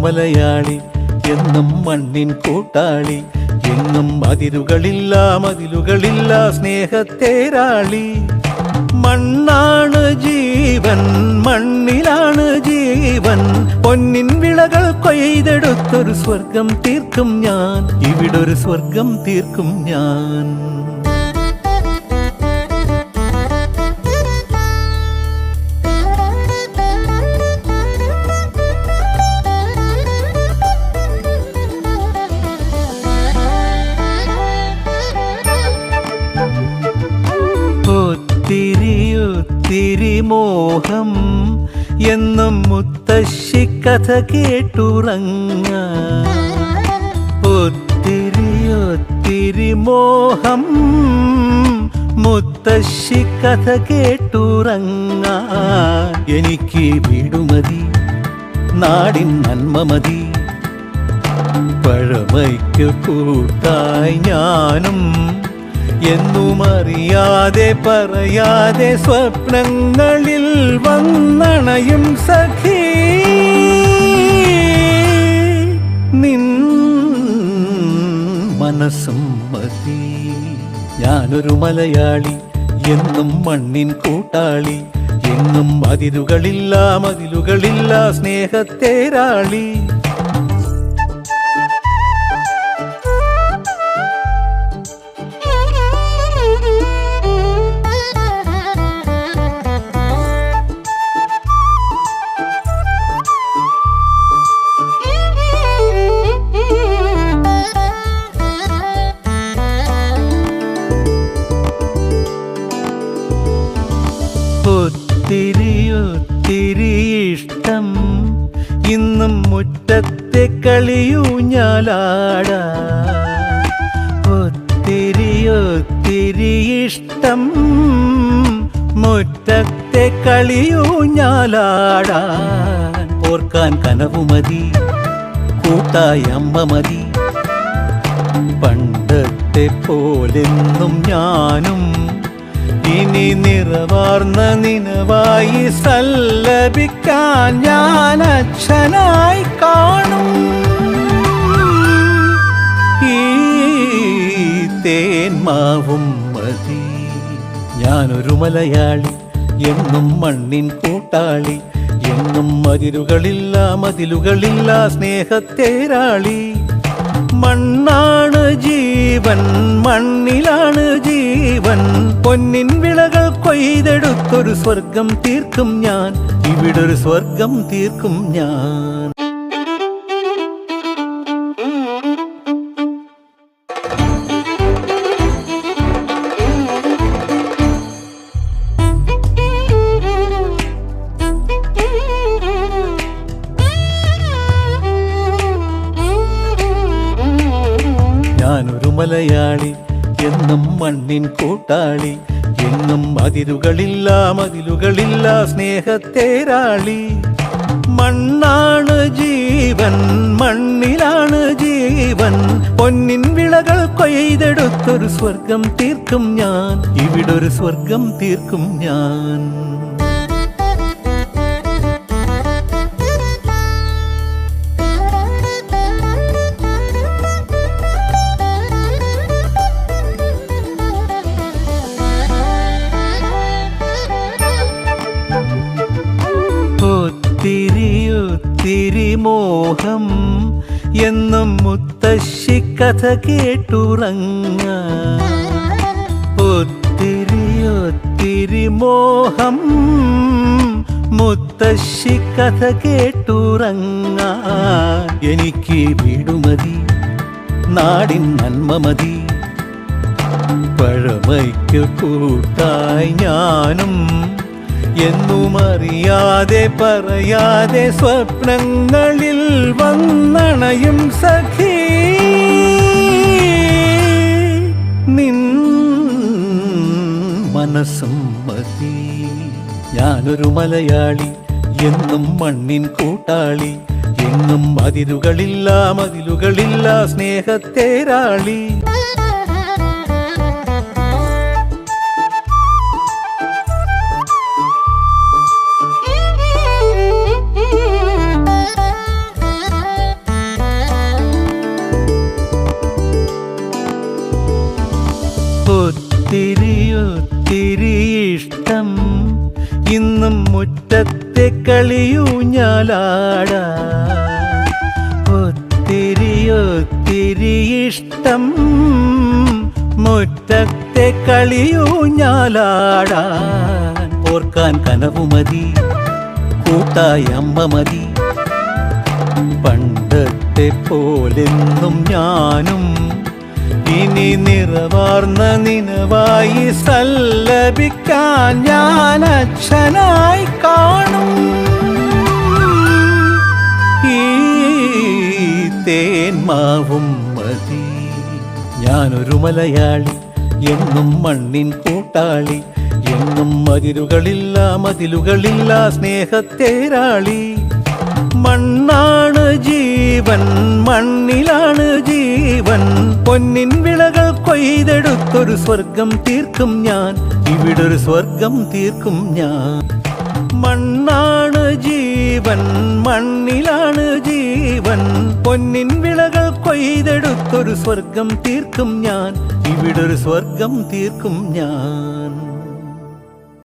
മലയാളി എന്നും മണ്ണിൻ കൂട്ടാളി, എങ്ങും അതിരുകളില്ല മതിലുകളില്ല സ്നേഹത്തേരാളി. മണ്ണാണ് ജീവൻ, മണ്ണിലാണ് ജീവൻ, പൊന്നിൻ വിളകൾ കൊയ്തെടുത്തൊരു സ്വർഗം തീർക്കും ഞാൻ, ഇവിടൊരു സ്വർഗം തീർക്കും ഞാൻ. ഒത്തിരി മോഹം എന്നും മുത്തശ്ശി കഥ കേട്ടുറങ്ങ. ഒത്തിരി മോഹം മുത്തശ്ശി കഥ കേട്ടുറങ്ങ. എനിക്ക് വീടുമതി, നാടിൻ നന്മ മതി, പഴമയ്ക്ക് കൂട്ടായി ഞാനും എന്നും അറിയാതെ പറയാതെ സ്വപ്നങ്ങളിൽ വന്നണയും സഖി. നിൻ മനസ്സും മതി. ഞാനൊരു മലയാളി എന്നും മണ്ണിൻ കൂട്ടാളി, എങ്ങും അതിരുകളില്ല മതിലുകളില്ല സ്നേഹത്തേരാളി. ഒത്തിരി ഇഷ്ടം ഇന്നും മുറ്റത്തെ കളിയൂഞ്ഞാലാടാ. ഒത്തിരി ഇഷ്ടം മുറ്റത്തെ കളിയൂഞ്ഞാലാടാൻ. ഓർക്കാൻ കനവുമതി, കൂട്ടായി അമ്മ മതി, പണ്ടത്തെ പോലെന്നും ഞാനും ഇനി നിറവാർന്ന നിനവായി സല്ലപിക്കാൻ ഞാൻ അച്ഛനായി കാണും. ഈ തേന്മാവും മതി. ഞാനൊരു മലയാളി എന്നും മണ്ണിൻ കൂട്ടാളി, എന്നും അതിരുകളില്ല മതിലുകളില്ല സ്നേഹത്തേരാളി. മണ്ണാണ് ജീവൻ, മണ്ണിലാണ് ജീവൻ, പൊന്നിൻ വിളകൾ കൊയ്തെടുത്തൊരു സ്വർഗം തീർക്കും ഞാൻ, ഇവിടൊരു സ്വർഗം തീർക്കും ഞാൻ. ഞാനൊരു മലയാളി എന്നും മണ്ണിൻ കൂട്ടാളി, എങ്ങും അതിരുകളില്ല മതിലുകളില്ല സ്നേഹത്തേരാളി. മണ്ണാണ് ജീവൻ, മണ്ണിലാണ് ജീവൻ, പൊന്നിൻ വിളകൾ കൊയ്തെടുത്തൊരു സ്വർഗം തീർക്കും ഞാൻ, ഇവിടൊരു സ്വർഗം തീർക്കും ഞാൻ. ഒത്തിരി മോഹം എന്നും മുത്തശ്ശി കഥ കേട്ടുറങ്ങ. ഒത്തിരി മോഹം മുത്തശ്ശി കഥ കേട്ടുറങ്ങ. എനിക്ക് വീടുമതി, നാടിൻ നന്മ മതി, പഴമയ്ക്ക് കൂട്ടായി ഞാനും എന്നും അറിയാതെ പറയാതെ സ്വപ്നങ്ങളിൽ വന്നണയും സഖി. നിൻ മനസ്സും മതി. ഞാനൊരു മലയാളി എന്നും മണ്ണിൻ കൂട്ടാളി, എങ്ങും അതിരുകളില്ല മതിലുകളില്ല സ്നേഹത്തേരാളി. ഇന്നും മുറ്റത്തെ കളിയൂഞ്ഞാലാടാ ഒത്തിരി ഒത്തിരി ഇഷ്ടം മുറ്റത്തെ കളിയൂഞ്ഞാലാടാൻ ഓർക്കാൻ കനവുമതി കൂട്ടായ അമ്മ മതി പണ്ടത്തെ പോലെന്നും ഞാനും ഇനി നിറവാർന്ന നിനവായി സല്ലപിക്കാൻ ഞാൻ അച്ഛനായി കാണും ഈ തേന്മാവും മതി ഞാനൊരു മലയാളി എന്നും മണ്ണിൻ കൂട്ടാളി എന്നും മതിലുകളില്ല സ്നേഹത്തേരാളി മണ്ണാണ് ജീവൻ മണ്ണിലാണ് ജീവൻ പൊന്നിൻ വിളകൾ കൊയ്തെടുത്തൊരു സ്വർഗം തീർക്കും ഞാൻ ഇവിടൊരു സ്വർഗം തീർക്കും ഞാൻ മണ്ണാണ് ജീവൻ മണ്ണിലാണ് ജീവൻ പൊന്നിൻ വിളകൾ കൊയ്തെടുത്തൊരു സ്വർഗം തീർക്കും ഞാൻ ഇവിടൊരു സ്വർഗം തീർക്കും ഞാൻ